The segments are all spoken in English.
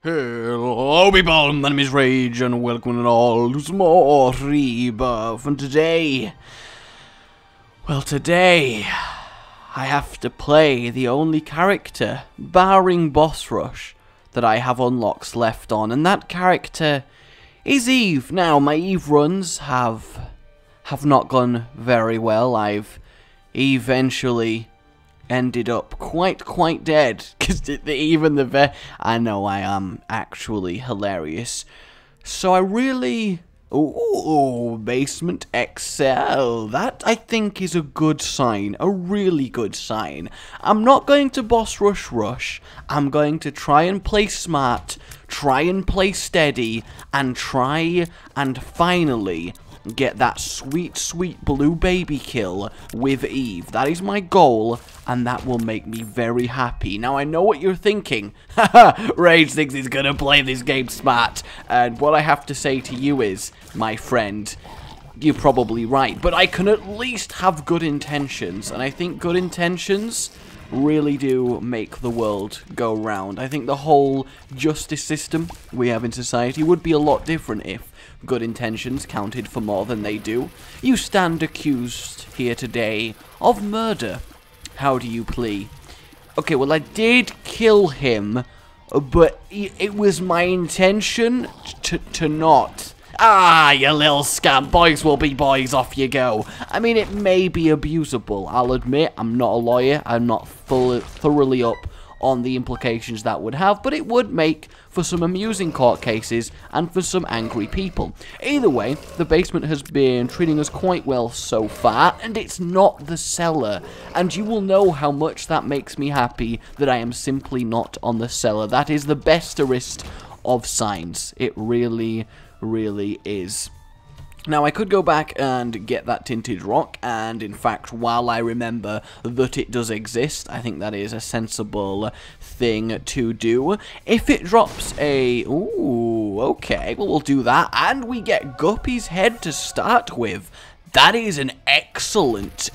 Hello people, my name is Rage and welcome all to some more Rebirth, and today I have to play the only character, barring boss rush, that I have unlocks left on, and that character is Eve. Now, my Eve runs have not gone very well. I've eventually ended up quite dead, because I know I am actually hilarious. So I really... Ooh, Basement XL. That, I think, is a good sign. A really good sign. I'm not going to boss rush. I'm going to try and play smart, try and play steady, and try and finally get that sweet blue baby kill with Eve. That is my goal, and that will make me very happy. Now, I know what you're thinking. Haha, Rage thinks he's gonna play this game smart. And what I have to say to you is, my friend, you're probably right, but I can at least have good intentions, and I think good intentions really do make the world go round. I think the whole justice system we have in society would be a lot different if good intentions counted for more than they do. You stand accused here today of murder. How do you plea? Okay, well, I did kill him, but it was my intention to not. Ah, you little scamp. Boys will be boys, off you go. I mean, it may be abusable. I'll admit, I'm not a lawyer. I'm not thoroughly up on the implications that would have, but it would make for some amusing court cases and for some angry people. Either way, the basement has been treating us quite well so far, and it's not the cellar. And you will know how much that makes me happy that I am simply not on the cellar. That is the besterest of signs. It really is. Now, I could go back and get that tinted rock, and in fact, while I remember that it does exist, I think that is a sensible thing to do. If it drops a... Ooh, okay, well, we'll do that, and we get Guppy's head to start with. That is an excellent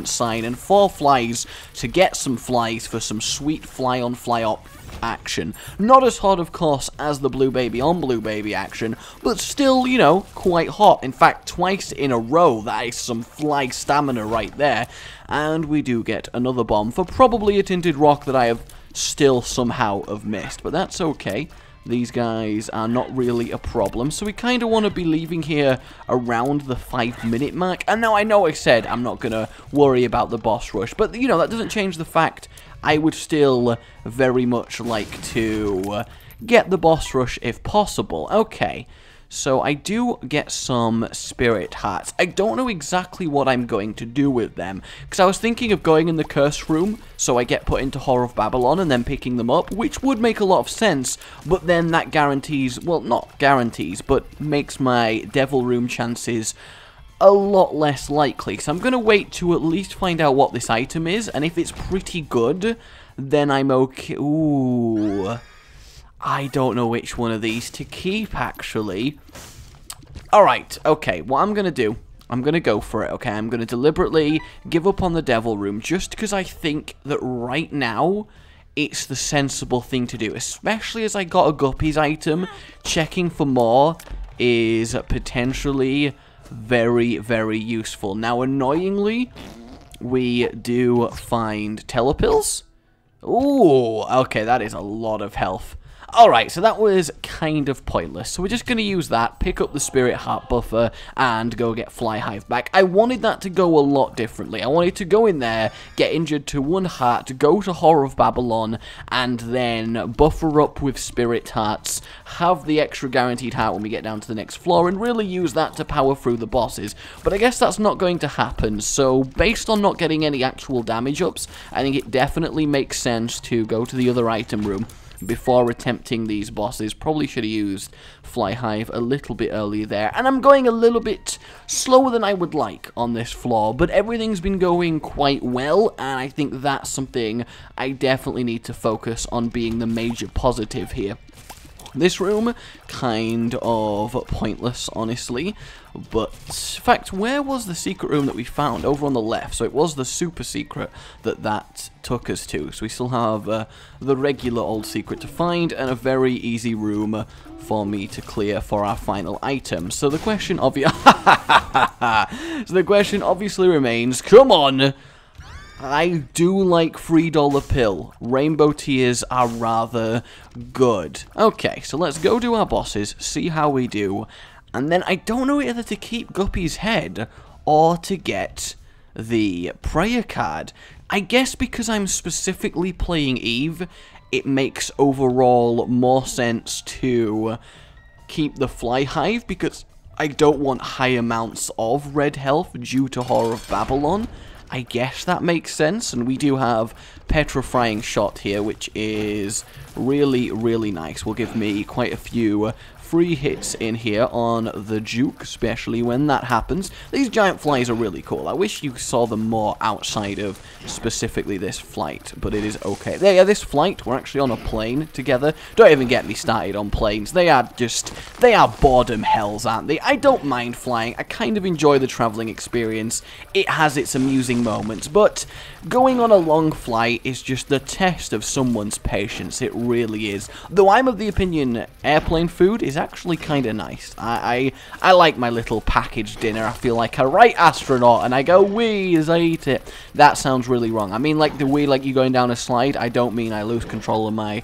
sign, and 4 flies to get some flies for some sweet fly-on, fly-off action. Not as hot, of course, as the blue baby on blue baby action, but still, you know, quite hot. In fact, twice in a row, that is some fly stamina right there. And we do get another bomb for probably a tinted rock that I have still somehow have missed, but that's okay. These guys are not really a problem, so we kind of want to be leaving here around the 5-minute mark. And now I know I said I'm not going to worry about the boss rush, but, you know, that doesn't change the fact I would still very much like to get the boss rush if possible. Okay, so I do get some spirit hearts. I don't know exactly what I'm going to do with them, because I was thinking of going in the curse room, so I get put into Horror of Babylon and then picking them up, which would make a lot of sense, but then that guarantees, well, not guarantees, but makes my devil room chances a lot less likely. So I'm going to wait to at least find out what this item is, and if it's pretty good, then I'm okay. Ooh, I don't know which one of these to keep, actually. Alright, okay, what I'm going to do, I'm going to go for it, okay? I'm going to deliberately give up on the devil room, just because I think that right now it's the sensible thing to do, especially as I got a Guppy's item. Checking for more is potentially very useful. Now, annoyingly, we do find telepills. Ooh, okay, that is a lot of health. Alright, so that was kind of pointless. So we're just going to use that, pick up the Spirit Heart buffer, and go get Fly Hive back. I wanted that to go a lot differently. I wanted to go in there, get injured to 1 heart, go to Horror of Babylon, and then buffer up with Spirit Hearts, have the extra guaranteed heart when we get down to the next floor, and really use that to power through the bosses. But I guess that's not going to happen, so based on not getting any actual damage ups, I think it definitely makes sense to go to the other item room before attempting these bosses. Probably should have used Fly Hive a little bit earlier there. And I'm going a little bit slower than I would like on this floor, but everything's been going quite well, and I think that's something I definitely need to focus on being the major positive here. This room, kind of pointless, honestly, but, in fact, where was the secret room that we found? Over on the left, so it was the super secret that took us to, so we still have the regular old secret to find, and a very easy room for me to clear for our final item. So the question obviously remains, come on! I do like $3 pill. Rainbow tears are rather good. Okay, so let's go do our bosses, see how we do, and then I don't know whether to keep Guppy's head or to get the prayer card. I guess because I'm specifically playing Eve, it makes overall more sense to keep the fly hive because I don't want high amounts of red health due to Whore of Babylon. I guess that makes sense, and we do have Petrifying Shot here, which is really, really nice. Will give me quite a few free hits in here on the Duke, especially when that happens. These giant flies are really cool. I wish you saw them more outside of specifically this flight, but it is okay. Yeah, this flight, we're actually on a plane together. Don't even get me started on planes. They are boredom hells, aren't they? I don't mind flying. I kind of enjoy the traveling experience. It has its amusing moments, but going on a long flight is just the test of someone's patience. It really is. Though I'm of the opinion airplane food is actually kind of nice. I like my little packaged dinner. I feel like a right astronaut, and I go wee as I eat it. That sounds really wrong. I mean like the wee like you going down a slide. I don't mean I lose control of my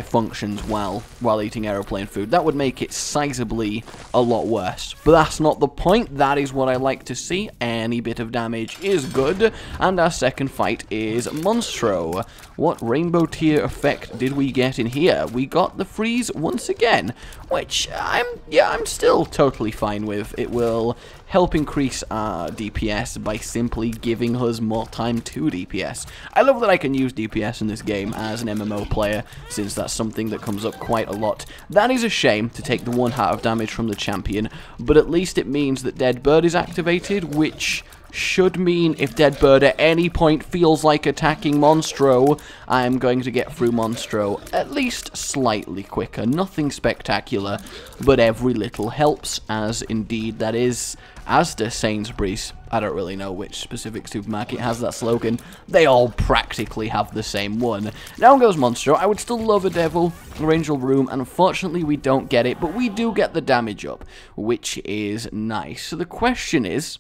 functions while eating aeroplane food. That would make it sizably a lot worse. But that's not the point. That is what I like to see. Any bit of damage is good. And our second fight is Monstro. What rainbow tier effect did we get in here? We got the freeze once again, which I'm still totally fine with. It will help increase our DPS by simply giving us more time to DPS. I love that I can use DPS in this game as an MMO player, since that's something that comes up quite a lot. That is a shame to take the 1 heart of damage from the champion, but at least it means that Dead Bird is activated, which should mean if Dead Bird at any point feels like attacking Monstro, I am going to get through Monstro at least slightly quicker. Nothing spectacular, but every little helps, as indeed that is Asda Sainsbury's. I don't really know which specific supermarket has that slogan. They all practically have the same one. Down goes Monstro. I would still love a Devil Angel Room, and unfortunately we don't get it, but we do get the damage up, which is nice. So the question is,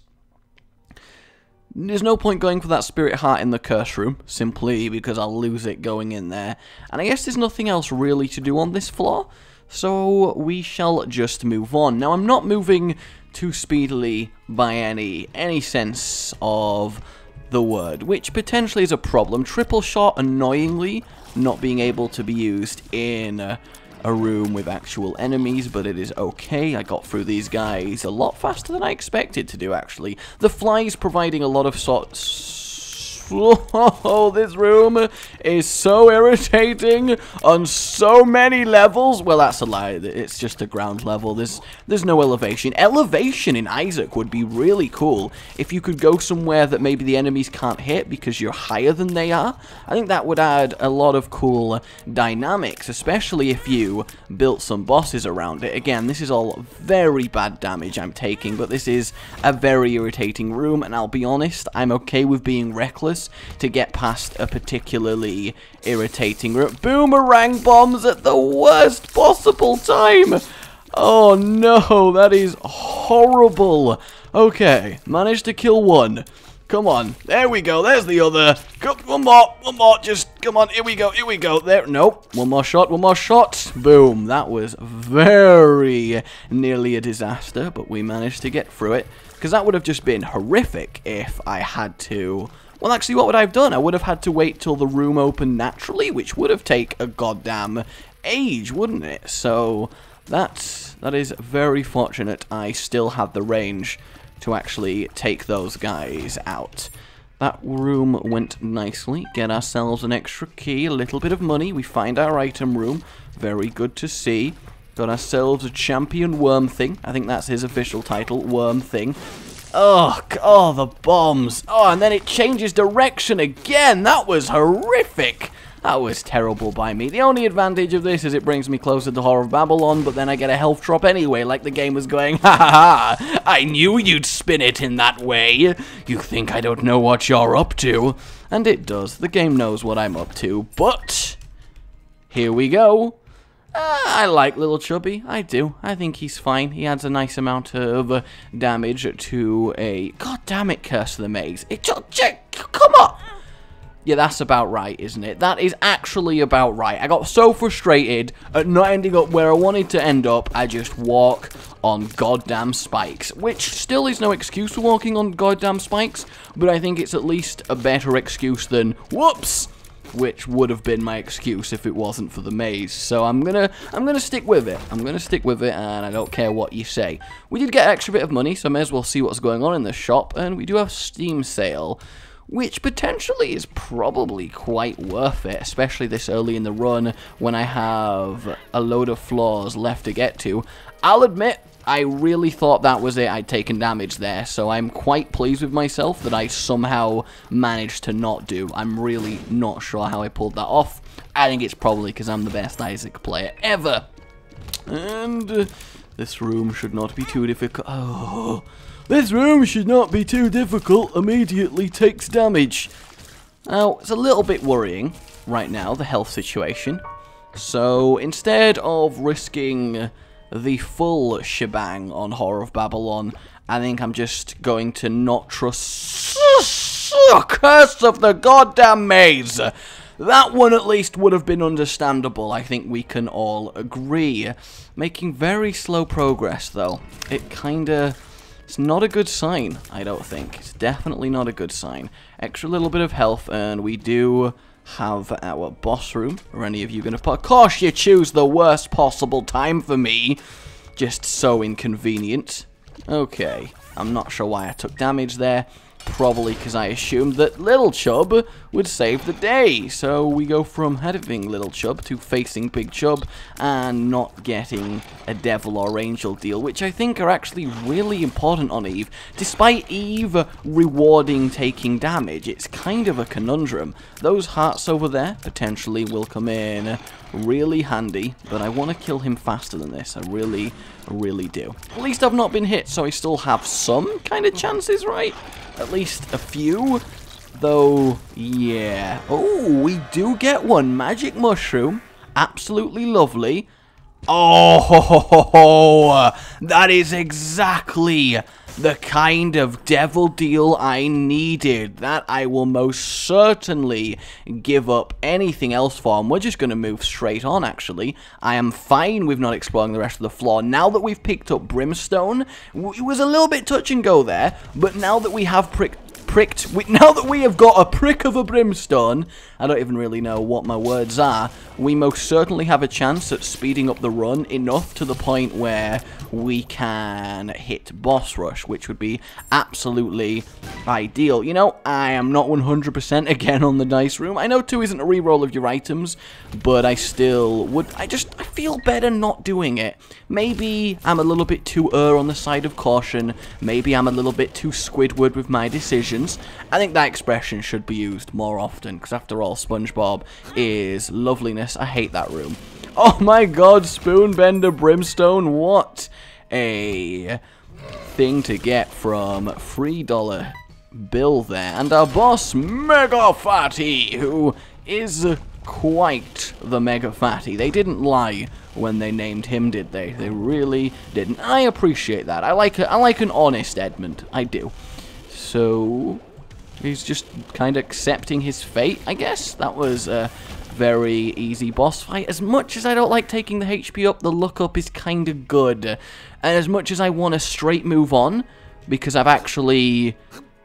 there's no point going for that Spirit Heart in the Curse Room, simply because I'll lose it going in there. And I guess there's nothing else really to do on this floor, so we shall just move on. Now, I'm not moving too speedily by any sense of the word, which potentially is a problem. Triple Shot, annoyingly, not being able to be used in a room with actual enemies, but it is okay. I got through these guys a lot faster than I expected to do, actually. The flies providing a lot of sorts. Oh, this room is so irritating on so many levels. Well, that's a lie. It's just a ground level. There's no elevation. Elevation in Isaac would be really cool if you could go somewhere that maybe the enemies can't hit because you're higher than they are. I think that would add a lot of cool dynamics, especially if you built some bosses around it. Again, this is all very bad damage I'm taking, but this is a very irritating room, and I'll be honest, I'm okay with being reckless to get past a particularly irritating room. Boomerang bombs at the worst possible time! Oh no, that is horrible. Okay, managed to kill one. Come on, there we go, there's the other. One more, just, come on, here we go, there, nope, one more shot, boom. That was very nearly a disaster, but we managed to get through it, because that would have just been horrific if I had to. Well, actually, what would I have done? I would have had to wait till the room opened naturally, which would have taken a goddamn age, wouldn't it? So, that is very fortunate I still had the range to actually take those guys out. That room went nicely. Get ourselves an extra key, a little bit of money. We find our item room. Very good to see. Got ourselves a champion Worm Thing. I think that's his official title, Worm Thing. Oh, the bombs. Oh, and then it changes direction again. That was horrific. That was terrible by me. The only advantage of this is it brings me closer to Horror of Babylon, but then I get a health drop anyway, like the game was going, ha ha ha, I knew you'd spin it in that way. You think I don't know what you're up to? And it does. The game knows what I'm up to, but here we go. I like Little Chubby. I do. I think he's fine. He adds a nice amount of damage to a... God damn it, Curse of the Maze. Come on! Yeah, that's about right, isn't it? That is actually about right. I got so frustrated at not ending up where I wanted to end up, I just walk on goddamn spikes. Which still is no excuse for walking on goddamn spikes, but I think it's at least a better excuse than, whoops! Which would have been my excuse if it wasn't for the maze. So I'm gonna stick with it. I'm gonna stick with it, and I don't care what you say. We did get an extra bit of money, so I may as well see what's going on in the shop, and we do have Steam sale, which potentially is probably quite worth it, especially this early in the run when I have a load of floors left to get to. I'll admit, I really thought that was it. I'd taken damage there, so I'm quite pleased with myself that I somehow managed to not do. I'm really not sure how I pulled that off. I think it's probably because I'm the best Isaac player ever. And this room should not be too difficult. Oh, this room should not be too difficult. Immediately takes damage. Now, it's a little bit worrying right now, the health situation. So instead of risking the full shebang on Horror of Babylon, I think I'm just going to not trust Curse of the goddamn Maze. That one at least would have been understandable, I think we can all agree. Making very slow progress though. It's not a good sign, I don't think. It's definitely not a good sign. Extra little bit of health, and we do have our boss room. Are any of you going to put? Of course you choose the worst possible time for me. Just so inconvenient. Okay, I'm not sure why I took damage there. Probably because I assumed that Little Chub would save the day. So we go from having Little Chub to facing Big Chub and not getting a Devil or Angel deal, which I think are actually really important on Eve. Despite Eve rewarding taking damage, it's kind of a conundrum. Those hearts over there potentially will come in really handy, but I want to kill him faster than this. I really do. At least I've not been hit, so I still have some kind of chances, right? At least a few, though, yeah. Oh, we do get one. Magic Mushroom. Absolutely lovely. Oh, that is exactly the kind of devil deal I needed. That I will most certainly give up anything else for. And we're just going to move straight on, actually. I am fine with not exploring the rest of the floor. Now that we've picked up Brimstone, it was a little bit touch and go there, but now that we have now that we have got a prick of a Brimstone, I don't even really know what my words are, we most certainly have a chance at speeding up the run enough to the point where we can hit boss rush, which would be absolutely ideal. You know, I am not 100% again on the dice room. I know 2 isn't a reroll of your items, but I still would, I feel better not doing it. Maybe I'm a little bit too on the side of caution. Maybe I'm a little bit too Squidward with my decisions. I think that expression should be used more often, because after all, SpongeBob is loveliness. I hate that room. Oh my god, Spoonbender Brimstone, what a thing to get from $3 bill there. And our boss, Mega Fatty, who is quite the Mega Fatty. They didn't lie when they named him, did they? They really didn't. I appreciate that. I like an honest Edmund. I do. So he's just kind of accepting his fate, I guess. That was a very easy boss fight. As much as I don't like taking the HP up, the look up is kind of good. And as much as I want to straight move on, because I've actually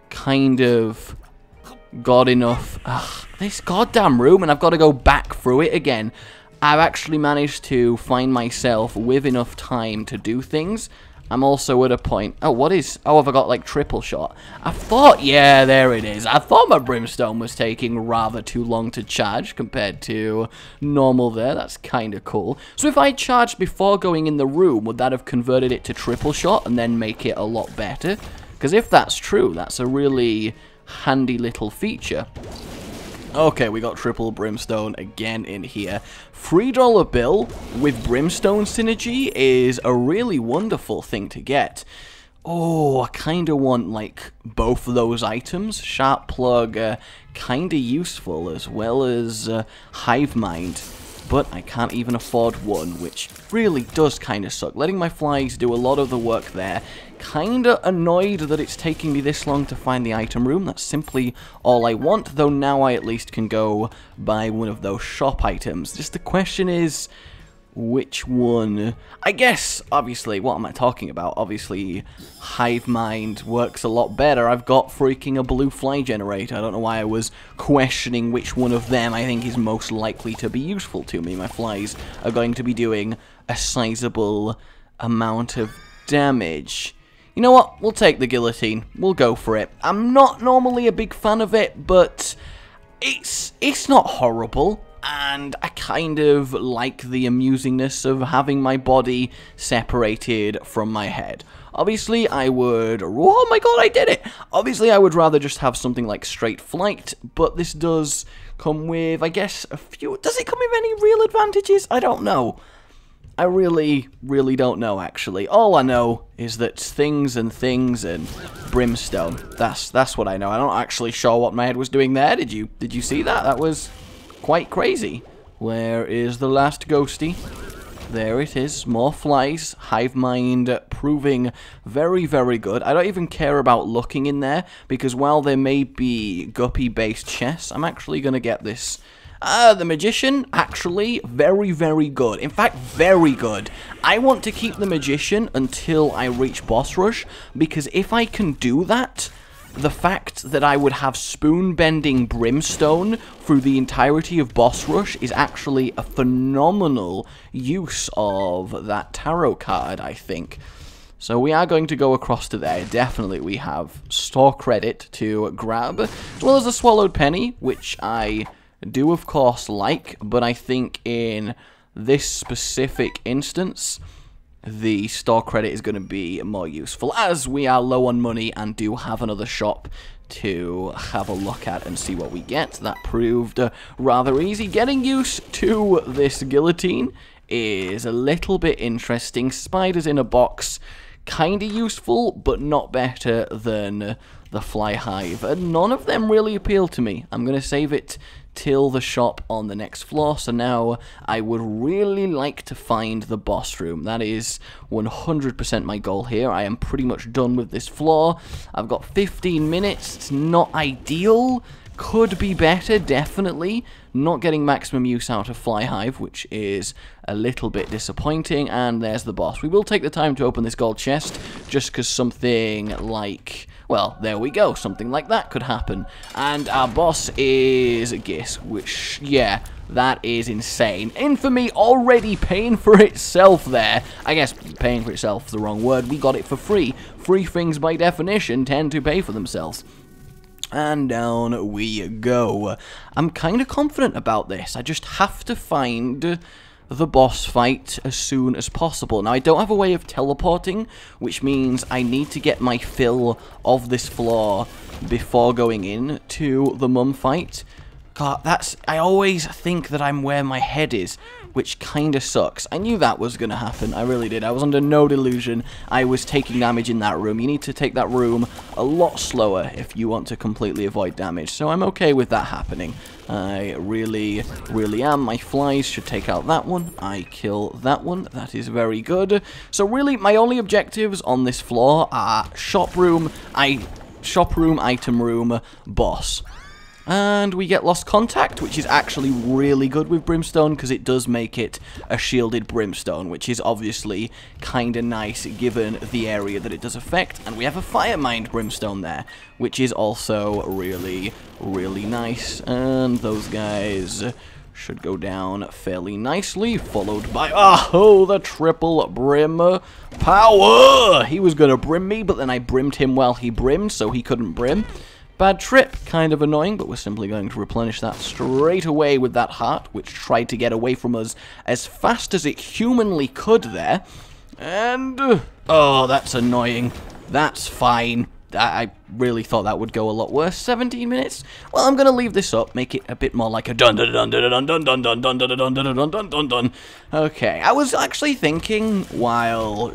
kind of got enough. This goddamn room, and I've got to go back through it again. I've actually managed to find myself with enough time to do things. I'm also at a point... Oh, what is... Oh, have I got, like, triple shot? I thought... Yeah, there it is. I thought my Brimstone was taking rather too long to charge compared to normal there. That's kind of cool. So if I charged before going in the room, would that have converted it to triple shot and then make it a lot better? Because if that's true, that's a really handy little feature. Okay, we got triple brimstone again in here. $3 bill with brimstone synergy is a really wonderful thing to get. Oh, I kind of want, like, both of those items. Sharp plug, kind of useful, as well as hive mind. But I can't even afford one, which really does kind of suck. Letting my flies do a lot of the work there. Kind of annoyed that it's taking me this long to find the item room. That's simply all I want, though now I at least can go buy one of those shop items. Just the question is, which one? I guess, obviously, what am I talking about? Obviously, hive mind works a lot better. I've got freaking a blue fly generator. I don't know why I was questioning which one of them I think is most likely to be useful to me. My flies are going to be doing a sizable amount of damage. You know what? We'll take the guillotine. We'll go for it. I'm not normally a big fan of it, but it's not horrible. And I kind of like the amusingness of having my body separated from my head. Obviously, I would... Oh my god, I did it! Obviously, I would rather just have something like straight flight, but this does come with, I guess, a few... Does it come with any real advantages? I don't know. I really don't know, actually. All I know is that things and brimstone. That's what I know. I'm not actually sure what my head was doing there. Did you see that? That was quite crazy. Where is the last ghosty? There it is. More flies. Hive mind proving very good. I don't even care about looking in there, because while there may be guppy-based chests, I'm actually going to get this. The Magician, actually, very good. In fact, very good. I want to keep the Magician until I reach Boss Rush, because if I can do that, the fact that I would have spoon-bending brimstone through the entirety of Boss Rush is actually a phenomenal use of that tarot card, I think. So we are going to go across to there. Definitely we have store credit to grab, as well as a swallowed penny, which I do of course like, but I think in this specific instance, the store credit is going to be more useful, as we are low on money and do have another shop to have a look at and see what we get. That proved rather easy. Getting used to this guillotine is a little bit interesting. Spiders in a box, kind of useful, but not better than the fly hive. And none of them really appeal to me. I'm going to save it till the shop on the next floor. So now I would really like to find the boss room. That is 100% my goal here. I am pretty much done with this floor. I've got 15 minutes. It's not ideal. Could be better, definitely. Not getting maximum use out of Fly Hive, which is a little bit disappointing. And there's the boss. We will take the time to open this gold chest, just because something like... Well, there we go. Something like that could happen. And our boss is Gis, which, yeah, that is insane. Infamy already paying for itself there. I guess paying for itself is the wrong word. We got it for free. Free things, by definition, tend to pay for themselves. And down we go. I'm kind of confident about this. I just have to find the boss fight as soon as possible. Now, I don't have a way of teleporting, which means I need to get my fill of this floor before going in to the mum fight. God, I always think that I'm where my head is, which kind of sucks. I knew that was going to happen. I really did. I was under no delusion I was taking damage in that room. You need to take that room a lot slower if you want to completely avoid damage. So I'm okay with that happening. I really am. My flies should take out that one. I kill that one. That is very good. So really, my only objectives on this floor are shop room, item room, boss. And we get Lost Contact, which is actually really good with Brimstone, because it does make it a shielded Brimstone, which is obviously kind of nice given the area that it does affect. And we have a Fire Mind Brimstone there, which is also really nice. And those guys should go down fairly nicely, followed by, oh, the triple brim power! He was going to brim me, but then I brimmed him while he brimmed, so he couldn't brim. Bad trip, kind of annoying, but we're simply going to replenish that straight away with that heart, which tried to get away from us as fast as it humanly could there. And, oh, that's annoying. That's fine. I really thought that would go a lot worse. 17 minutes? Well, I'm going to leave this up, make it a bit more like a dun dun dun dun dun dun dun dun dun dun dun dun dun dun dun dun. Okay, I was actually thinking while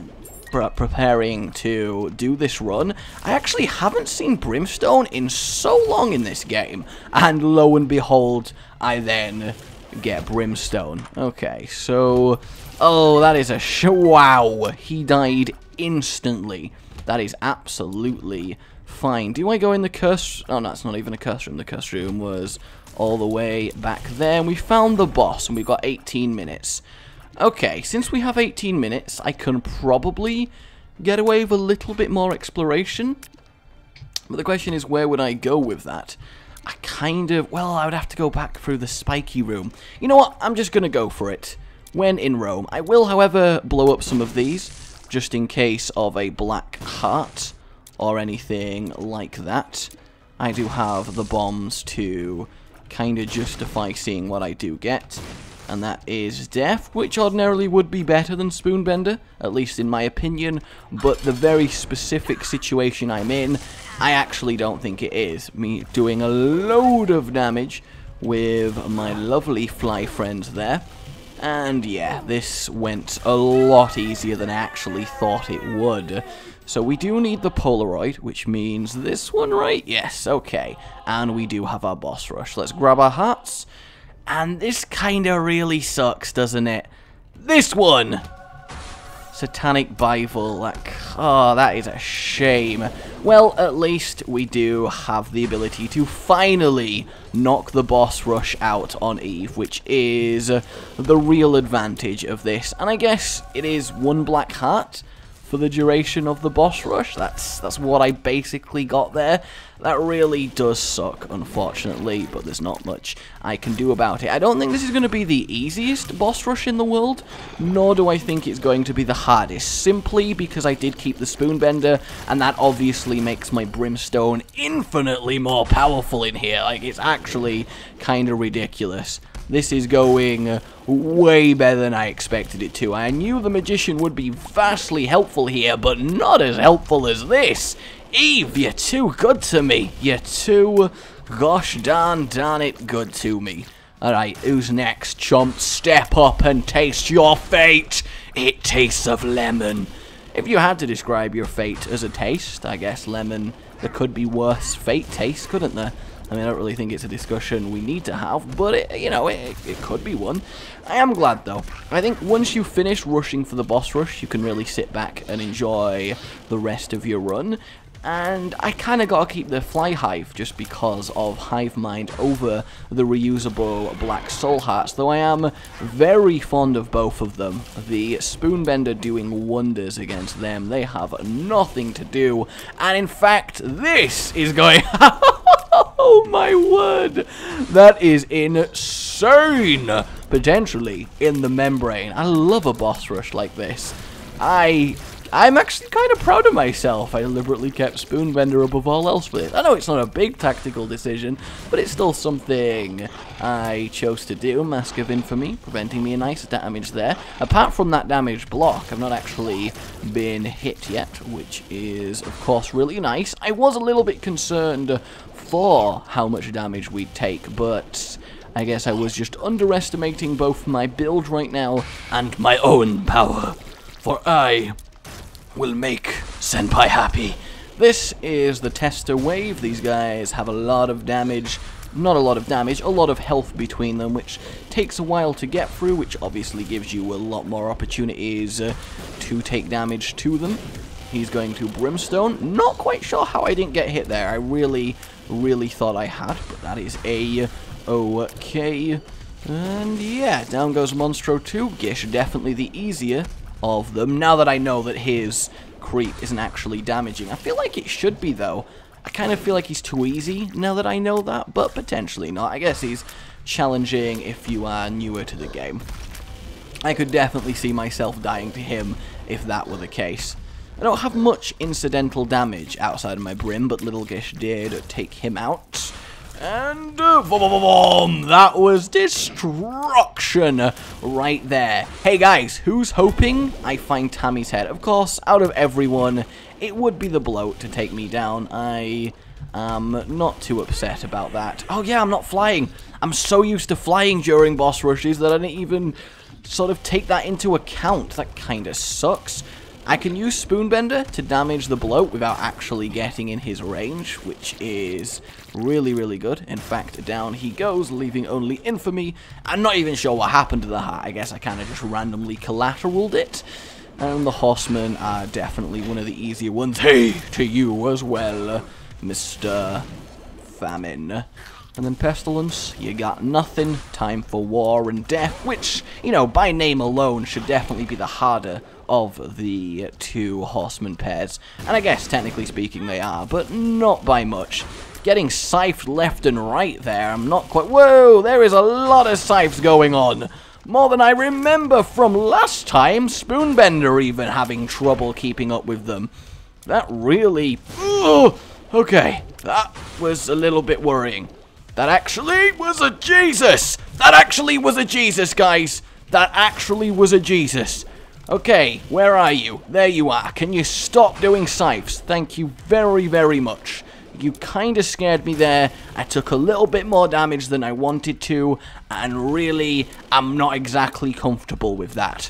preparing to do this run, I actually haven't seen Brimstone in so long in this game, and lo and behold, I then get Brimstone. Okay, so, oh, that is a wow, he died instantly. That is absolutely fine. Do I go in the curse? Oh, no, it's not even a curse room. The curse room was all the way back there, and we found the boss, and we've got 18 minutes. Okay, since we have 18 minutes, I can probably get away with a little bit more exploration. But the question is, where would I go with that? I kind of, well, I would have to go back through the spiky room. You know what? I'm just going to go for it when in Rome. I will, however, blow up some of these, just in case of a black heart or anything like that. I do have the bombs to kind of justify seeing what I do get. And that is death, which ordinarily would be better than Spoonbender, at least in my opinion, but the very specific situation I'm in, I actually don't think it is. Me doing a load of damage with my lovely fly friends there, and yeah, this went a lot easier than I actually thought it would. So we do need the Polaroid, which means this one, right? Yes, okay, and we do have our boss rush. Let's grab our hearts. And this kinda really sucks, doesn't it? This one! Satanic Bible, like, oh, that is a shame. Well, at least we do have the ability to finally knock the boss rush out on Eve, which is the real advantage of this. And I guess it is one black heart for the duration of the boss rush. That's what I basically got there. That really does suck, unfortunately, but there's not much I can do about it. I don't think this is going to be the easiest boss rush in the world, nor do I think it's going to be the hardest, simply because I did keep the Spoonbender, and that obviously makes my Brimstone infinitely more powerful in here. Like, it's actually kind of ridiculous. This is going way better than I expected it to. I knew the Magician would be vastly helpful here, but not as helpful as this. Eve, you're too good to me. You're too, gosh darn it, good to me. Alright, who's next, chump? Step up and taste your fate. It tastes of lemon. If you had to describe your fate as a taste, I guess lemon, there could be worse fate tastes, couldn't there? I mean, I don't really think it's a discussion we need to have, but, it could be one. I am glad, though. I think once you finish rushing for the boss rush, you can really sit back and enjoy the rest of your run. And I kind of got to keep the Fly Hive just because of Hive Mind over the reusable Black Soul Hearts, though I am very fond of both of them. The Spoonbender doing wonders against them. They have nothing to do. And in fact, this is going... Oh my word! That is insane! Potentially in the membrane. I love a boss rush like this. I'm actually kind of proud of myself. I deliberately kept Spoonbender above all else for it. I know it's not a big tactical decision, but it's still something I chose to do. Mask of Infamy, preventing me a nice damage there. Apart from that damage block, I've not actually been hit yet, which is, of course, really nice. I was a little bit concerned for how much damage we'd take, but I guess I was just underestimating both my build right now and my own power. For I will make Senpai happy. This is the Tester Wave. These guys have a lot of damage. Not a lot of damage, a lot of health between them, which takes a while to get through, which obviously gives you a lot more opportunities to take damage to them. He's going to Brimstone. Not quite sure how I didn't get hit there. I really thought I had, but that is a-okay. And yeah, down goes Monstro 2. Gish, definitely the easier of them, now that I know that his creep isn't actually damaging. I feel like it should be, though. I kind of feel like he's too easy now that I know that, but potentially not. I guess he's challenging if you are newer to the game. I could definitely see myself dying to him if that were the case. I don't have much incidental damage outside of my Brim, but Little Gish did take him out. And boom, that was destruction right there. Hey guys, who's hoping I find Tammy's head? Of course, out of everyone, it would be the bloat to take me down. I am not too upset about that. Oh yeah, I'm not flying. I'm so used to flying during boss rushes that I didn't even sort of take that into account. That kind of sucks. I can use Spoonbender to damage the bloat without actually getting in his range, which is really, really good. In fact, down he goes, leaving only infamy. I'm not even sure what happened to the heart. I guess I kind of just randomly collateraled it. And the horsemen are definitely one of the easier ones. Hey, to you as well, Mr. Famine. And then Pestilence, you got nothing. Time for War and Death, which, you know, by name alone should definitely be the harder of the two horseman pairs. And I guess, technically speaking, they are, but not by much. Getting scythed left and right there, I'm not quite... Whoa, there is a lot of scythes going on. More than I remember from last time, Spoonbender even having trouble keeping up with them. That really... okay, that was a little bit worrying. That actually was a Jesus! That actually was a Jesus, guys! That actually was a Jesus. Okay, where are you? There you are. Can you stop doing scythes? Thank you very, very much. You kind of scared me there. I took a little bit more damage than I wanted to, and really, I'm not exactly comfortable with that.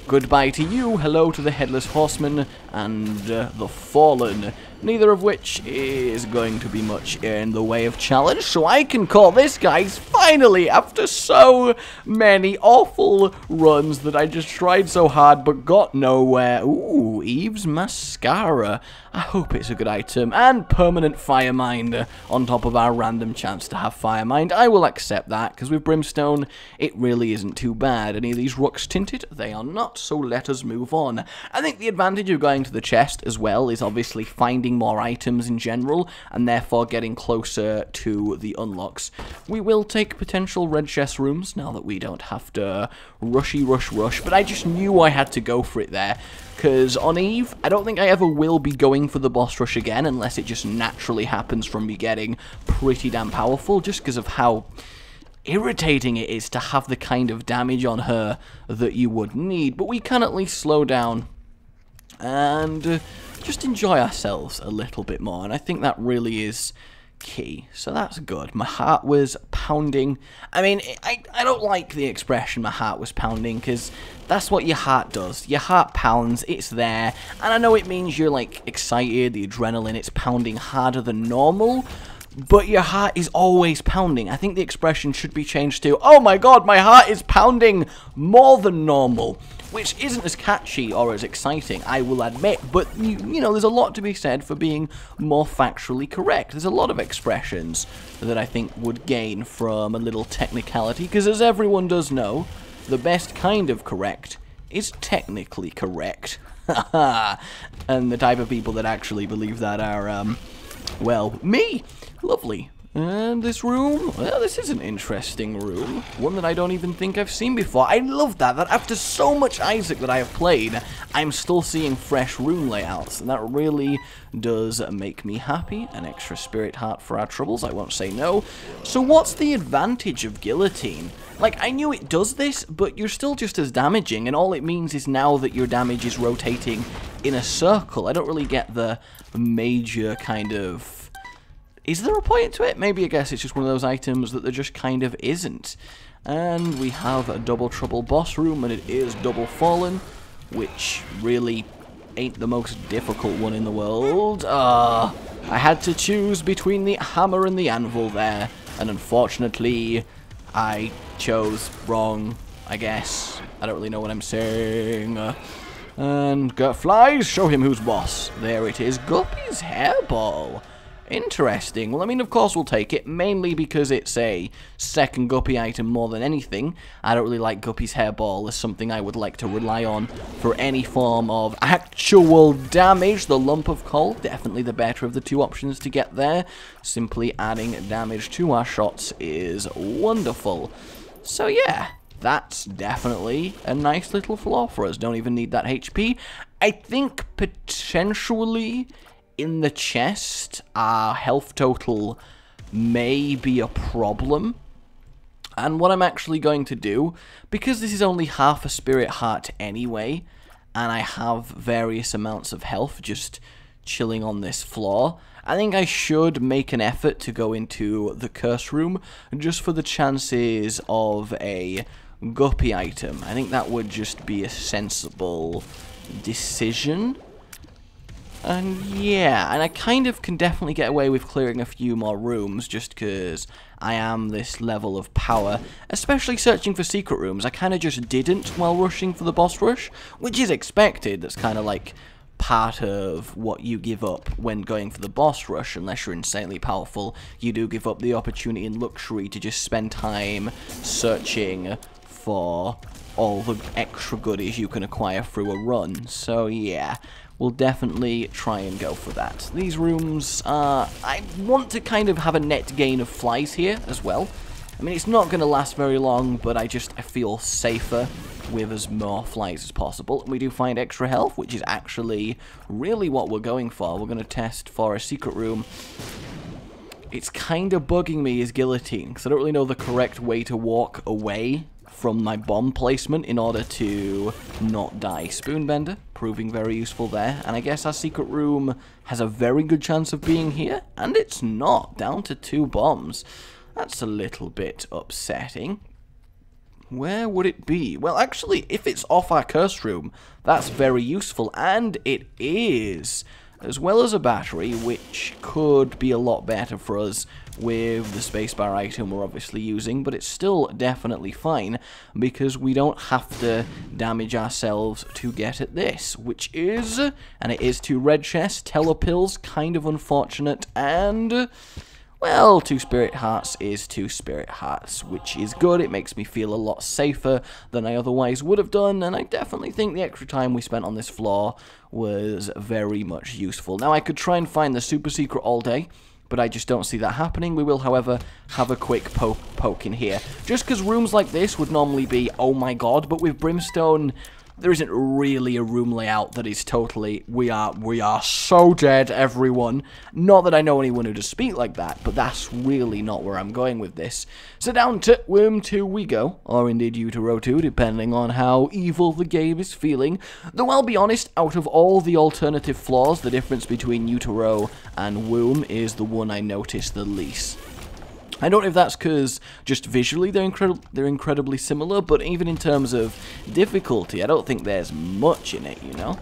Goodbye to you, hello to the Headless Horseman, and the Fallen, neither of which is going to be much in the way of challenge, so I can call this, guys, finally, after so many awful runs that I just tried so hard but got nowhere. Ooh, Eve's Mascara. I hope it's a good item. And Permanent Firemind on top of our random chance to have Firemind. I will accept that, because with Brimstone, it really isn't too bad. Any of these rooks tinted? They are not, so let us move on. I think the advantage of going to the chest as well is obviously finding more items in general, and therefore getting closer to the unlocks. We will take potential red chest rooms now that we don't have to rush, but I just knew I had to go for it there. Because on Eve, I don't think I ever will be going for the boss rush again unless it just naturally happens from me getting pretty damn powerful, just because of how irritating it is to have the kind of damage on her that you would need. But we can at least slow down and just enjoy ourselves a little bit more, and I think that really is key, so that's good. My heart was pounding. I mean, I don't like the expression my heart was pounding, because that's what your heart does. Your heart pounds, it's there, and I know it means you're like excited, the adrenaline, it's pounding harder than normal, but your heart is always pounding. I think the expression should be changed to, oh my god, my heart is pounding more than normal, which isn't as catchy or as exciting, I will admit, but, you know, there's a lot to be said for being more factually correct. There's a lot of expressions that I think would gain from a little technicality, because as everyone does know, the best kind of correct is technically correct. And the type of people that actually believe that are, well, me. Lovely. And this room, well, this is an interesting room. One that I don't even think I've seen before. I love that after so much Isaac that I have played, I'm still seeing fresh room layouts. And that really does make me happy. An extra spirit heart for our troubles, I won't say no. So what's the advantage of Guillotine? Like, I knew it does this, but you're still just as damaging, and all it means is now that your damage is rotating in a circle. I don't really get the major kind of... Is there a point to it? Maybe, I guess it's just one of those items that there just kind of isn't. And we have a Double Trouble boss room, and it is Double Fallen, which really ain't the most difficult one in the world. I had to choose between the hammer and the anvil there, and unfortunately, I chose wrong, I guess. I don't really know what I'm saying. And flies, show him who's boss. There it is, Guppy's hairball. Interesting. Well, I mean, of course we'll take it, mainly because it's a second Guppy item more than anything. I don't really like Guppy's hairball as something I would like to rely on for any form of actual damage. The lump of coal, definitely the better of the two options to get there. Simply adding damage to our shots is wonderful. So yeah, that's definitely a nice little flaw for us. Don't even need that HP. I think potentially... in the chest, our health total may be a problem. And what I'm actually going to do, because this is only half a spirit heart anyway, and I have various amounts of health just chilling on this floor, I think I should make an effort to go into the curse room just for the chances of a guppy item. I think that would just be a sensible decision. And yeah, and I kind of can definitely get away with clearing a few more rooms just because I am this level of power, especially searching for secret rooms. I kind of just didn't while rushing for the boss rush, which is expected. That's kind of like part of what you give up when going for the boss rush. Unless you're insanely powerful, you do give up the opportunity and luxury to just spend time searching for all the extra goodies you can acquire through a run. So yeah, we'll definitely try and go for that. These rooms are... I want to kind of have a net gain of flies here as well. I mean, it's not going to last very long, but I feel safer with as more flies as possible. And we do find extra health, which is actually really what we're going for. We're going to test for a secret room. It's kind of bugging me is guillotine, because I don't really know the correct way to walk away from my bomb placement in order to not die. Spoonbender, proving very useful there. And I guess our secret room has a very good chance of being here, and it's not. Down to 2 bombs. That's a little bit upsetting. Where would it be? Well, actually, if it's off our curse room, that's very useful, and it is. As well as a battery, which could be a lot better for us with the spacebar item we're obviously using, but it's still definitely fine, because we don't have to damage ourselves to get at this, which is, and it is 2 red chests, telepills, kind of unfortunate, and... well, 2 spirit hearts is 2 spirit hearts, which is good. It makes me feel a lot safer than I otherwise would have done, and I definitely think the extra time we spent on this floor was very much useful. Now, I could try and find the super secret all day, but I just don't see that happening. We will, however, have a quick poke in here. Just because rooms like this would normally be, oh my god, but with Brimstone... there isn't really a room layout that is totally, we are so dead, everyone. Not that I know anyone who does speak like that, but that's really not where I'm going with this. So down to Worm 2 we go, or indeed Utero 2, depending on how evil the game is feeling. Though I'll be honest, out of all the alternative floors, the difference between Utero and Womb is the one I noticed the least. I don't know if that's because just visually they're incredibly similar, but even in terms of difficulty, I don't think there's much in it, you know?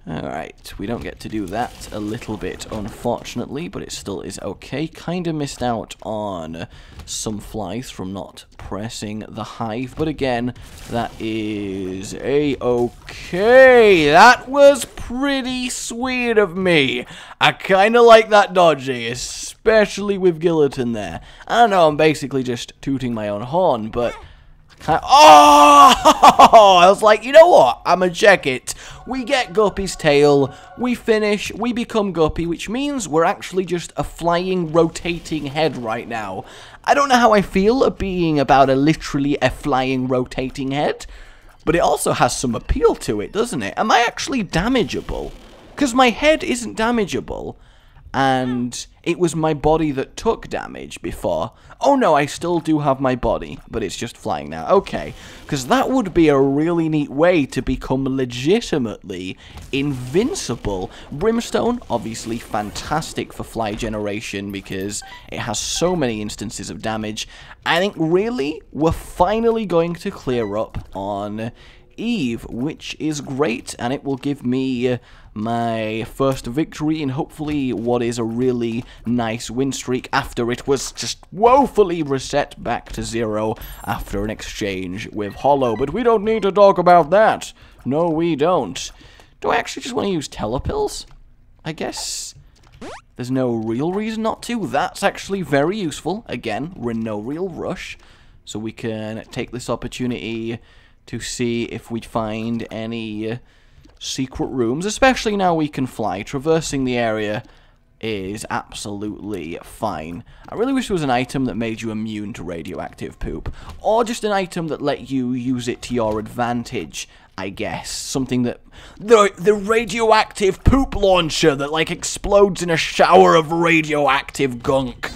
Alright, we don't get to do that a little bit, unfortunately, but it still is okay. Kind of missed out on some flies from not pressing the hive, but again, that is a-okay. That was pretty sweet of me. I kind of like that dodging, especially with Guillotine there. I know I'm basically just tooting my own horn, but... oh! I was like, you know what? I'm gonna check it. We get Guppy's tail, we finish, we become Guppy, which means we're actually just a flying, rotating head right now. I don't know how I feel being about literally a flying, rotating head, but it also has some appeal to it, doesn't it? Am I actually damageable? Because my head isn't damageable, and it was my body that took damage before. Oh no, I still do have my body, but it's just flying now. Okay, because that would be a really neat way to become legitimately invincible. Brimstone, obviously fantastic for fly generation because it has so many instances of damage. I think really, we're finally going to clear up on Eve, which is great, and it will give me my first victory in hopefully what is a really nice win streak after it was just woefully reset back to 0 after an exchange with Hollow. But we don't need to talk about that. No, we don't. Do I actually just want to use telepills? I guess there's no real reason not to. That's actually very useful. Again, we're in no real rush, so we can take this opportunity to see if we find any secret rooms, especially now we can fly. Traversing the area is absolutely fine. I really wish there was an item that made you immune to radioactive poop, or just an item that let you use it to your advantage, I guess. Something that... the radioactive poop launcher that, like, explodes in a shower of radioactive gunk.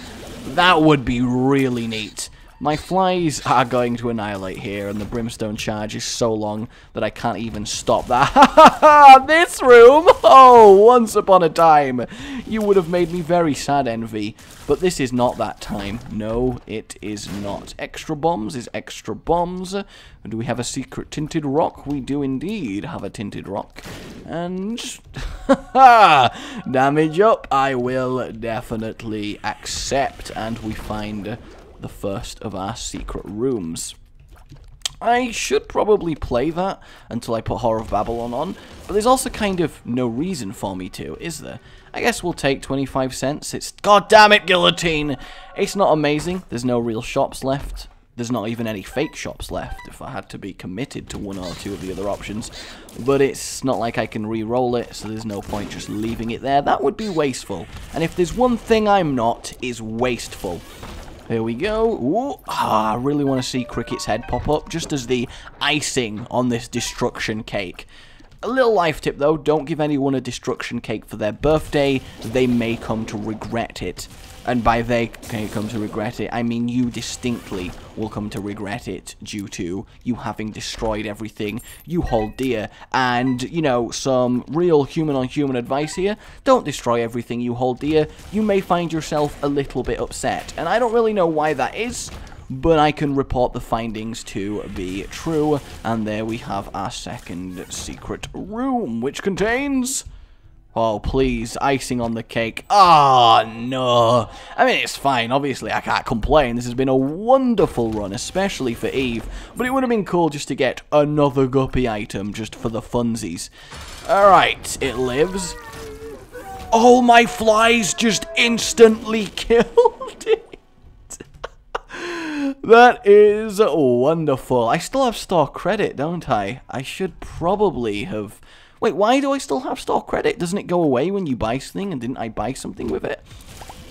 That would be really neat. My flies are going to annihilate here, and the brimstone charge is so long that I can't even stop that. This room! Oh, once upon a time. You would have made me very sad, Envy. But this is not that time. No, it is not. Extra bombs is extra bombs. Do we have a secret tinted rock? We do indeed have a tinted rock. And... damage up, I will definitely accept. And we find... the first of our secret rooms. I should probably play that until I put Horror of Babylon on, but there's also kind of no reason for me to, is there? I guess we'll take 25 cents. It's... God damn it, Guillotine! It's not amazing. There's no real shops left. There's not even any fake shops left, if I had to be committed to one or two of the other options. But it's not like I can re-roll it, so there's no point just leaving it there. That would be wasteful. And if there's one thing I'm not, is wasteful. Here we go. Ooh, I really want to see Cricket's head pop up, just as the icing on this destruction cake. A little life tip, though. Don't give anyone a destruction cake for their birthday. They may come to regret it. And by they may come to regret it, I mean you distinctly will come to regret it due to you having destroyed everything you hold dear. And, you know, some real human-on-human advice here. Don't destroy everything you hold dear. You may find yourself a little bit upset. And I don't really know why that is, but I can report the findings to be true. And there we have our second secret room, which contains... oh, please, icing on the cake. Ah, oh, no. I mean, it's fine. Obviously, I can't complain. This has been a wonderful run, especially for Eve. But it would have been cool just to get another guppy item just for the funsies. Alright, it lives. Oh, my flies just instantly killed it. That is wonderful. I still have store credit, don't I? I should probably have... wait, why do I still have store credit? Doesn't it go away when you buy something, and didn't I buy something with it?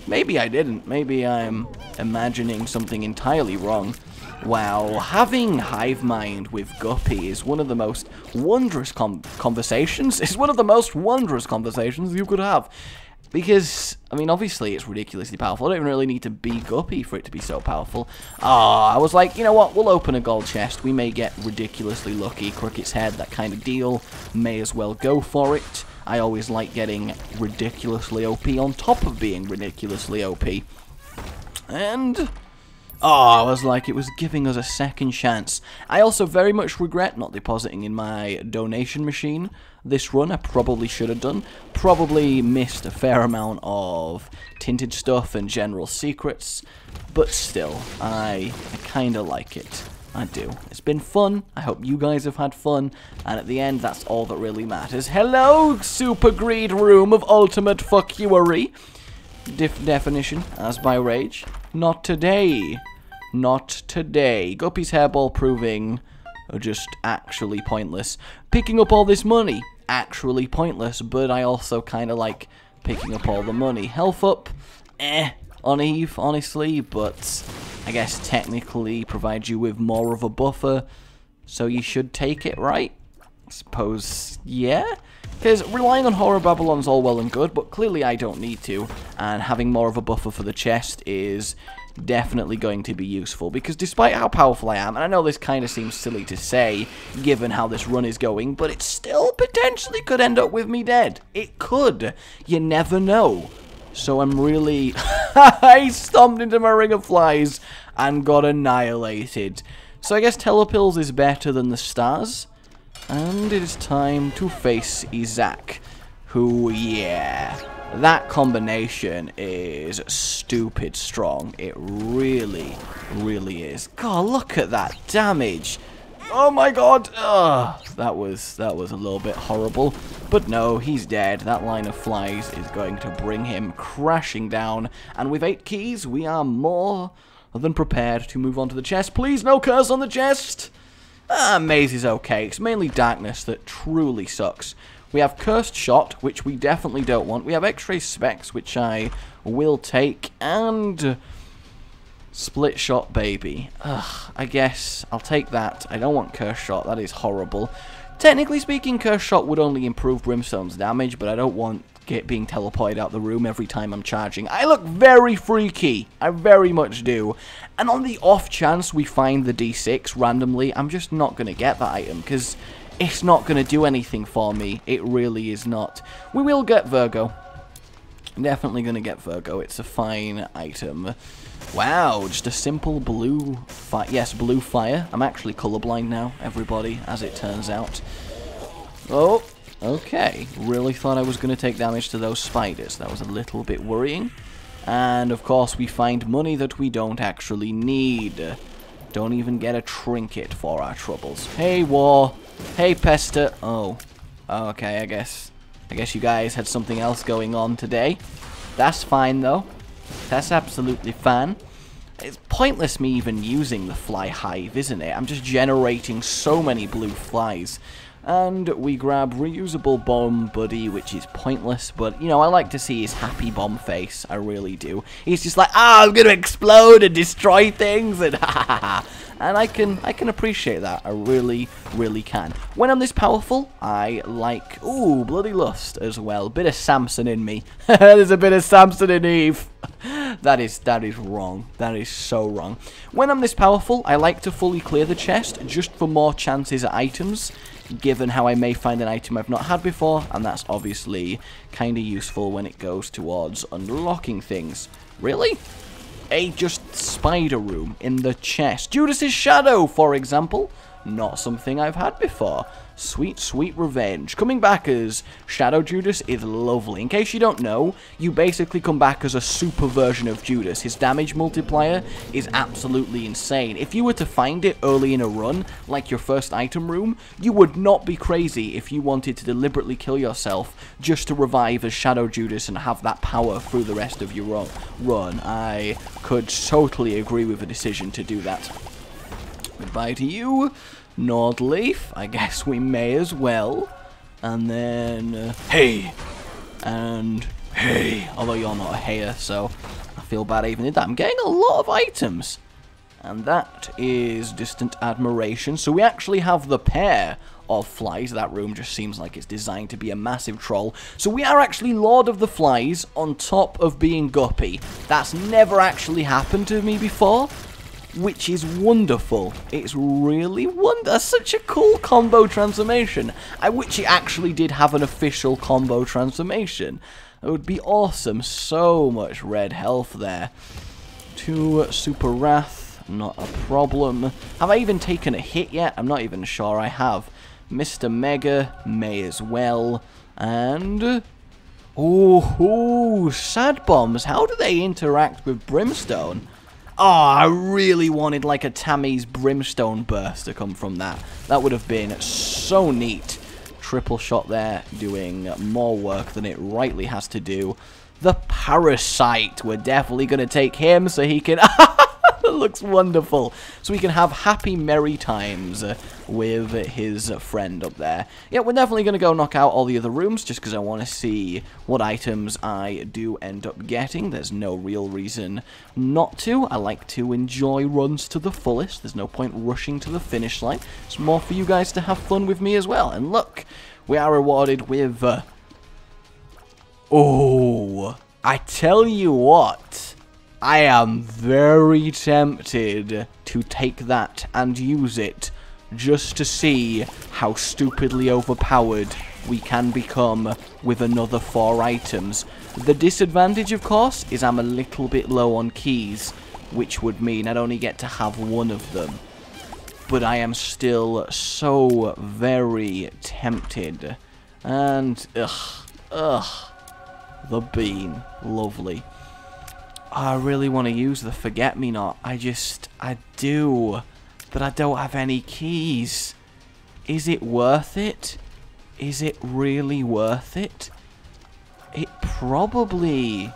Maybe I didn't. Maybe I'm imagining something entirely wrong. Wow, having hive mind with Guppy is one of the most wondrous conversations. It's one of the most wondrous conversations you could have. Because, I mean, obviously it's ridiculously powerful. I don't even really need to be Guppy for it to be so powerful. Ah, I was like, you know what, we'll open a gold chest. We may get ridiculously lucky. Cricket's head, that kind of deal. May as well go for it. I always like getting ridiculously OP on top of being ridiculously OP. And... oh, I was like, it was giving us a second chance. I also very much regret not depositing in my donation machine this run. I probably should have done. Probably missed a fair amount of tinted stuff and general secrets. But still, I kind of like it. I do. It's been fun. I hope you guys have had fun. And at the end, that's all that really matters. Hello, Super Greed Room of Ultimate Fuckery. Definition, as by Rage. Not today. Not today. Guppy's hairball proving just actually pointless. Picking up all this money, actually pointless, but I also kind of like picking up all the money. Health up, on Eve, honestly, but I guess technically provides you with more of a buffer, so you should take it, right? I suppose, yeah? Because relying on Horror Babylon's all well and good, but clearly I don't need to, and having more of a buffer for the chest is definitely going to be useful, because despite how powerful I am, and I know this kind of seems silly to say, given how this run is going, but it still potentially could end up with me dead. It could. You never know. So I'm really... I stomped into my ring of flies and got annihilated. So I guess Telepills is better than the stars. And it is time to face Isaac, who, yeah, that combination is stupid strong. It really, really is. God, look at that damage. Oh my god. Ugh, that was a little bit horrible. But no, he's dead. That line of flies is going to bring him crashing down. And with 8 keys, we are more than prepared to move on to the chest. Please, no curse on the chest. Maze is okay. It's mainly darkness that truly sucks. We have Cursed Shot, which we definitely don't want. We have X-Ray Specs, which I will take. And Split Shot Baby. Ugh, I guess I'll take that. I don't want Cursed Shot. That is horrible. Technically speaking, Cursed Shot would only improve Brimstone's damage, but I don't want being teleported out the room every time I'm charging. I look very freaky. I very much do. And on the off chance we find the D6 randomly, I'm just not going to get that item, because it's not going to do anything for me. It really is not. We will get Virgo. Definitely going to get Virgo. It's a fine item. Wow, just a simple blue fire. Yes, blue fire. I'm actually colorblind now, everybody, as it turns out. Oh, okay. Really thought I was going to take damage to those spiders. That was a little bit worrying. And, of course, we find money that we don't actually need. Don't even get a trinket for our troubles. Hey, War. Hey, Pester. Oh. Okay, I guess you guys had something else going on today. That's fine, though. That's absolutely fine. It's pointless me even using the fly hive, isn't it? I'm just generating so many blue flies. And we grab reusable bomb buddy, which is pointless, but, you know, I like to see his happy bomb face. I really do. He's just like, I'm gonna explode and destroy things, and ha ha ha. And I can appreciate that. I really, really can. When I'm this powerful, I like, ooh, bloody lust as well. Bit of Samson in me. There's a bit of Samson in Eve. That is wrong. That is so wrong. When I'm this powerful, I like to fully clear the chest just for more chances at items, given how I may find an item I've not had before, and that's obviously kind of useful when it goes towards unlocking things. Really? A just spider room in the chest. Judas's shadow, for example. Not something I've had before. Sweet, sweet revenge. Coming back as Shadow Judas is lovely. In case you don't know, you basically come back as a super version of Judas. His damage multiplier is absolutely insane. If you were to find it early in a run, like your first item room, you would not be crazy if you wanted to deliberately kill yourself just to revive as Shadow Judas and have that power through the rest of your run. I could totally agree with the decision to do that. Goodbye to you. Nordleaf, I guess we may as well. And then, hey! And hey! Although you're not a hayer, so I feel bad I even did that. I'm getting a lot of items. And that is Distant Admiration. So we actually have the pair of flies. That room just seems like it's designed to be a massive troll. So we are actually Lord of the Flies on top of being Guppy. That's never actually happened to me before, which is wonderful. It's really wonderful. Such a cool combo transformation. I wish it actually did have an official combo transformation. It would be awesome. So much red health there. 2 Super Wrath, not a problem. Have I even taken a hit yet? I'm not even sure I have. Mr. Mega, may as well. And oh, Sad Bombs. How do they interact with Brimstone? Oh, I really wanted like a Tammy's Brimstone burst to come from that. That would have been so neat. Triple shot there, doing more work than it rightly has to do. The Parasite. We're definitely going to take him so he can... That looks wonderful. So we can have happy, merry times with his friend up there. Yeah, we're definitely going to go knock out all the other rooms just because I want to see what items I do end up getting. There's no real reason not to. I like to enjoy runs to the fullest. There's no point rushing to the finish line. It's more for you guys to have fun with me as well. And look, we are rewarded with... oh, I tell you what. I am very tempted to take that and use it just to see how stupidly overpowered we can become with another 4 items. The disadvantage, of course, is I'm a little bit low on keys, which would mean I'd only get to have 1 of them. But I am still so very tempted. And, the bean. Lovely. I really want to use the Forget-Me-Not. I do. But I don't have any keys. Is it worth it? Is it really worth it? It probably...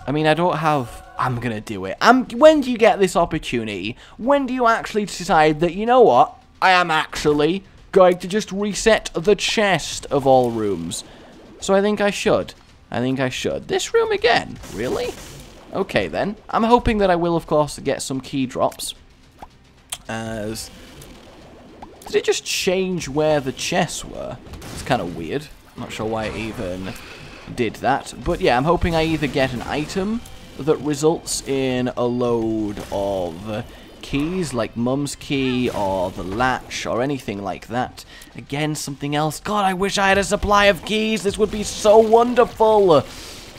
I mean, I don't have... I'm going to do it. When do you get this opportunity? When do you actually decide that, you know what? I am actually going to just reset the chest of all rooms. So I think I should. I think I should. This room again? Really? Okay then. I'm hoping that I will, of course, get some key drops. As... Did it just change where the chests were? It's kind of weird. Not sure why it even did that. But yeah, I'm hoping I either get an item that results in a load of keys, like Mum's key or the latch or anything like that. Again, something else. God, I wish I had a supply of keys. This would be so wonderful.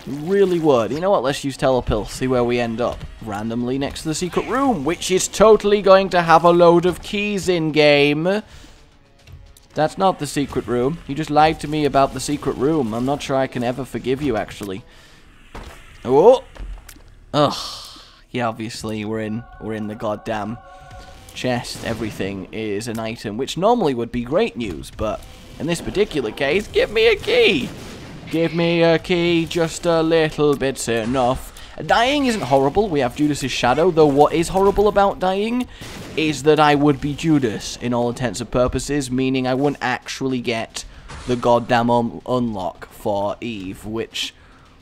Really would. You know what? Let's use Telepil. See where we end up. Randomly next to the secret room, which is totally going to have a load of keys in-game. That's not the secret room. You just lied to me about the secret room. I'm not sure I can ever forgive you, actually. Oh! Ugh. Yeah, obviously, we're in the goddamn chest. Everything is an item, which normally would be great news, but in this particular case, give me a key! Give me a key, just a little bit's enough. Dying isn't horrible, we have Judas's shadow, though what is horrible about dying is that I would be Judas in all intents and purposes, meaning I wouldn't actually get the goddamn unlock for Eve, which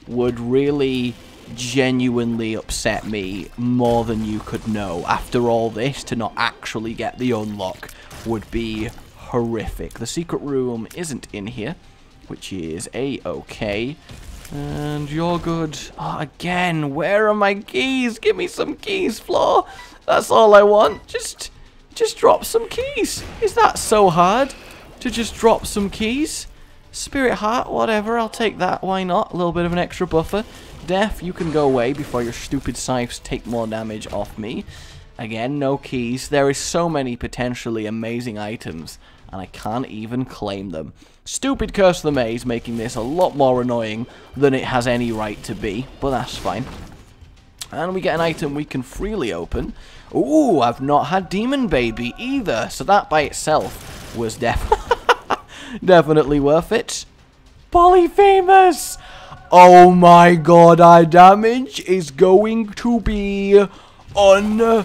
would really genuinely upset me more than you could know. After all this, to not actually get the unlock would be horrific. The secret room isn't in here, which is a-okay. And you're good. Oh, again, where are my keys? Give me some keys, Flaw. That's all I want. Just drop some keys. Is that so hard to just drop some keys? Spirit Heart, whatever, I'll take that. Why not? A little bit of an extra buffer. Death, you can go away before your stupid scythes take more damage off me. Again, no keys. There is so many potentially amazing items, and I can't even claim them. Stupid Curse of the Maze, making this a lot more annoying than it has any right to be, but that's fine. And we get an item we can freely open. Ooh, I've not had Demon Baby either, so that by itself was definitely worth it. Polyphemus! Oh my god, our damage is going to be unreal.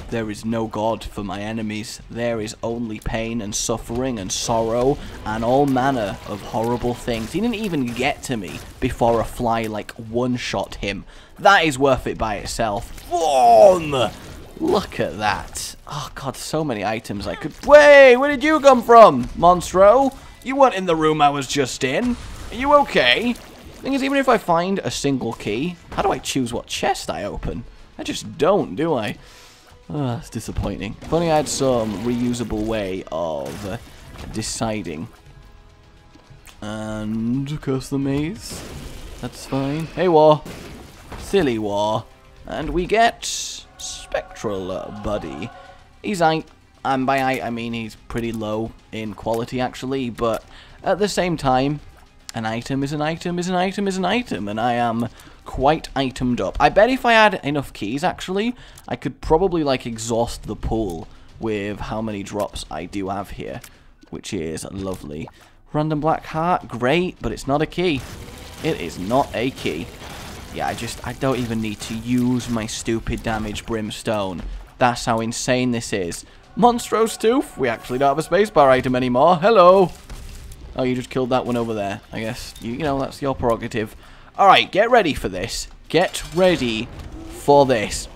There is no God for my enemies. There is only pain and suffering and sorrow and all manner of horrible things. He didn't even get to me before a fly like one-shot him. That is worth it by itself. Boom! Look at that. Oh god, so many items I could... Wait, where did you come from, Monstro? You weren't in the room I was just in. Are you okay? Thing is, even if I find a single key, how do I choose what chest I open? I just don't, do I? Oh, it's disappointing. If only I had some reusable way of deciding. And curse the maze. That's fine. Hey, War. Silly War. And we get Spectral Buddy. He's and by I mean he's pretty low in quality actually, but at the same time, an item is an item is an item is an item, and I am quite itemed up. I bet if I had enough keys actually, I could probably like exhaust the pool with how many drops I do have here, which is lovely. Random black heart, great, but it's not a key. It is not a key. Yeah, I don't even need to use my stupid damage brimstone. That's how insane this is. Monstrous Tooth, we actually don't have a spacebar item anymore. Hello. Oh, you just killed that one over there. I guess, you know, that's your prerogative. Alright, get ready for this. Get ready for this.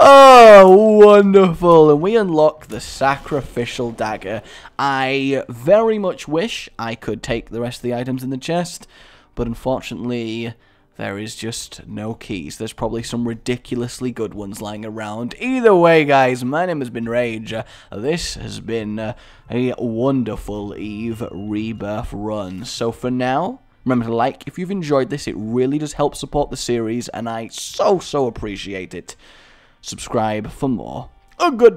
Oh, wonderful. And we unlock the Sacrificial Dagger. I very much wish I could take the rest of the items in the chest, but unfortunately, there is just no keys. There's probably some ridiculously good ones lying around. Either way, guys, my name has been Rage. This has been a wonderful Eve Rebirth run. So for now, remember to like if you've enjoyed this. It really does help support the series, and I so appreciate it. Subscribe for more. Goodbye.